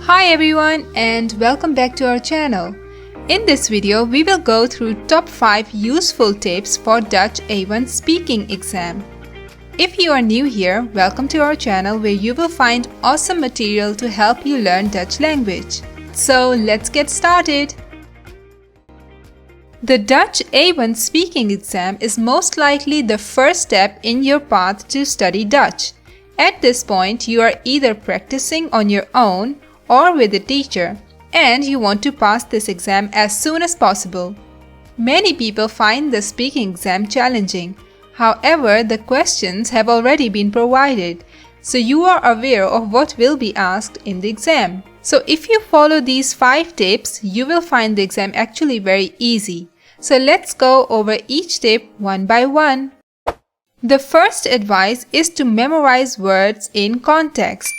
Hi everyone and welcome back to our channel. In this video, we will go through top 5 useful tips for Dutch A1 speaking exam. If you are new here, welcome to our channel where you will find awesome material to help you learn Dutch language. So let's get started. The Dutch A1 speaking exam is most likely the first step in your path to study Dutch. At this point, you are either practicing on your own or with a teacher, and you want to pass this exam as soon as possible. Many people find the speaking exam challenging. However, the questions have already been provided, so you are aware of what will be asked in the exam. So if you follow these 5 tips, you will find the exam actually very easy. So let's go over each tip one by one. The first advice is to memorize words in context.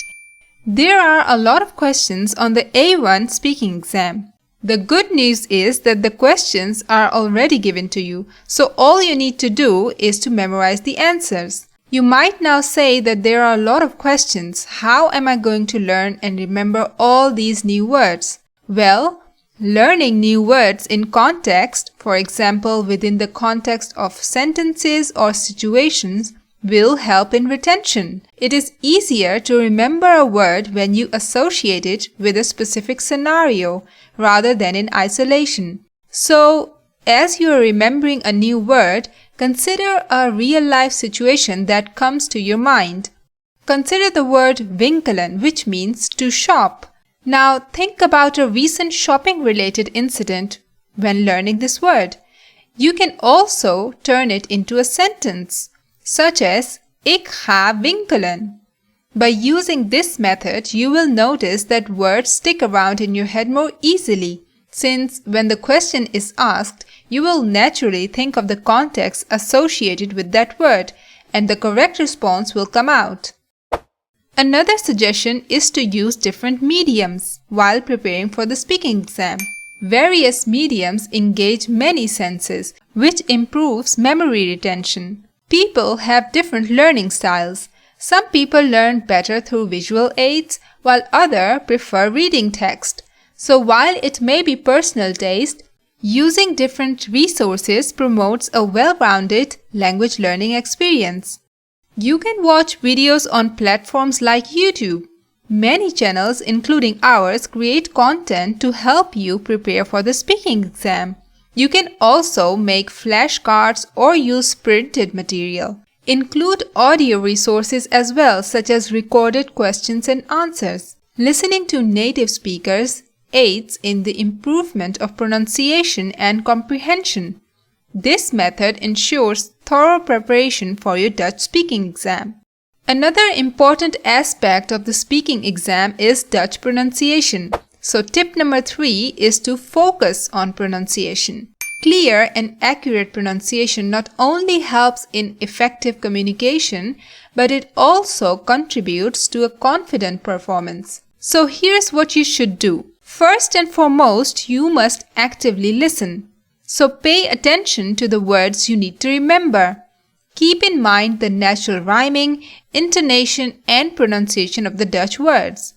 There are a lot of questions on the A1 speaking exam. The good news is that the questions are already given to you, so all you need to do is to memorize the answers. You might now say that there are a lot of questions. How am I going to learn and remember all these new words? Well, learning new words in context, for example within the context of sentences or situations, will help in retention. It is easier to remember a word when you associate it with a specific scenario rather than in isolation. So, as you are remembering a new word, consider a real-life situation that comes to your mind. Consider the word winkelen, which means to shop. Now think about a recent shopping-related incident when learning this word. You can also turn it into a sentence, such as Ik ga winkelen. By using this method, you will notice that words stick around in your head more easily, since when the question is asked, you will naturally think of the context associated with that word, and the correct response will come out. Another suggestion is to use different mediums while preparing for the speaking exam. Various mediums engage many senses, which improves memory retention. People have different learning styles. Some people learn better through visual aids, while others prefer reading text. So while it may be personal taste, using different resources promotes a well-rounded language learning experience. You can watch videos on platforms like YouTube. Many channels, including ours, create content to help you prepare for the speaking exam. You can also make flashcards or use printed material. Include audio resources as well, such as recorded questions and answers. Listening to native speakers aids in the improvement of pronunciation and comprehension. This method ensures thorough preparation for your Dutch speaking exam. Another important aspect of the speaking exam is Dutch pronunciation. So tip number 3 is to focus on pronunciation. Clear and accurate pronunciation not only helps in effective communication, but it also contributes to a confident performance. So here's what you should do. First and foremost, you must actively listen. So pay attention to the words you need to remember. Keep in mind the natural rhyming, intonation, and pronunciation of the Dutch words.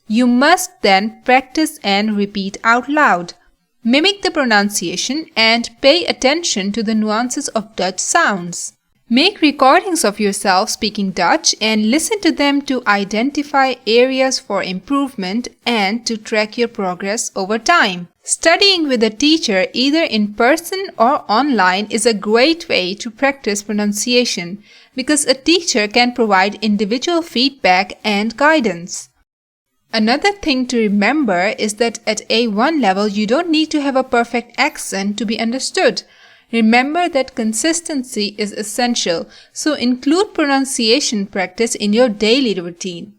You must then practice and repeat out loud. Mimic the pronunciation and pay attention to the nuances of Dutch sounds. Make recordings of yourself speaking Dutch and listen to them to identify areas for improvement and to track your progress over time. Studying with a teacher either in person or online is a great way to practice pronunciation because a teacher can provide individual feedback and guidance. Another thing to remember is that at A1 level, you don't need to have a perfect accent to be understood. Remember that consistency is essential, so include pronunciation practice in your daily routine.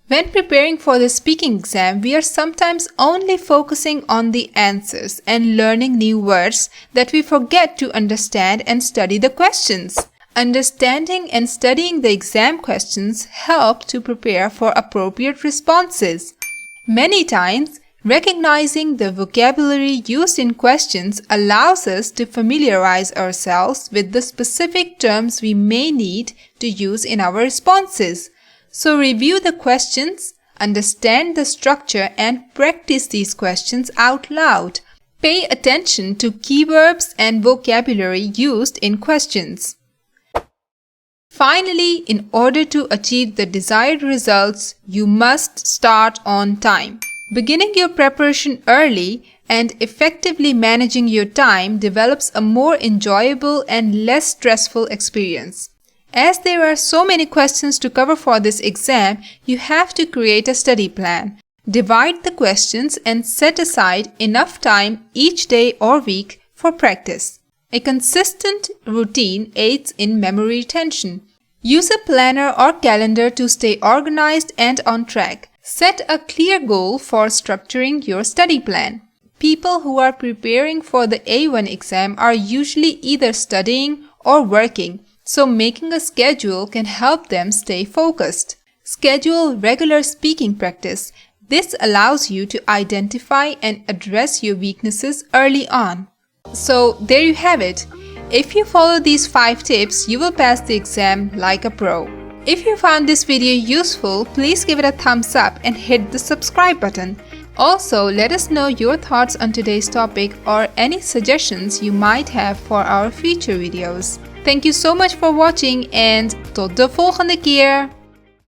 When preparing for the speaking exam, we are sometimes only focusing on the answers and learning new words that we forget to understand and study the questions. Understanding and studying the exam questions help to prepare for appropriate responses. Many times, recognizing the vocabulary used in questions allows us to familiarize ourselves with the specific terms we may need to use in our responses. So review the questions, Understand the structure and practice these questions out loud. Pay attention to keywords and vocabulary used in questions. Finally, in order to achieve the desired results, you must start on time. Beginning your preparation early and effectively managing your time develops a more enjoyable and less stressful experience. As there are so many questions to cover for this exam, you have to create a study plan. Divide the questions and set aside enough time each day or week for practice. A consistent routine aids in memory retention. Use a planner or calendar to stay organized and on track. Set a clear goal for structuring your study plan. People who are preparing for the A1 exam are usually either studying or working, so making a schedule can help them stay focused. Schedule regular speaking practice. This allows you to identify and address your weaknesses early on. So there you have it. If you follow these 5 tips, you will pass the exam like a pro. If you found this video useful, please give it a thumbs up and hit the subscribe button. Also, let us know your thoughts on today's topic or any suggestions you might have for our future videos. Thank you so much for watching and tot de volgende keer!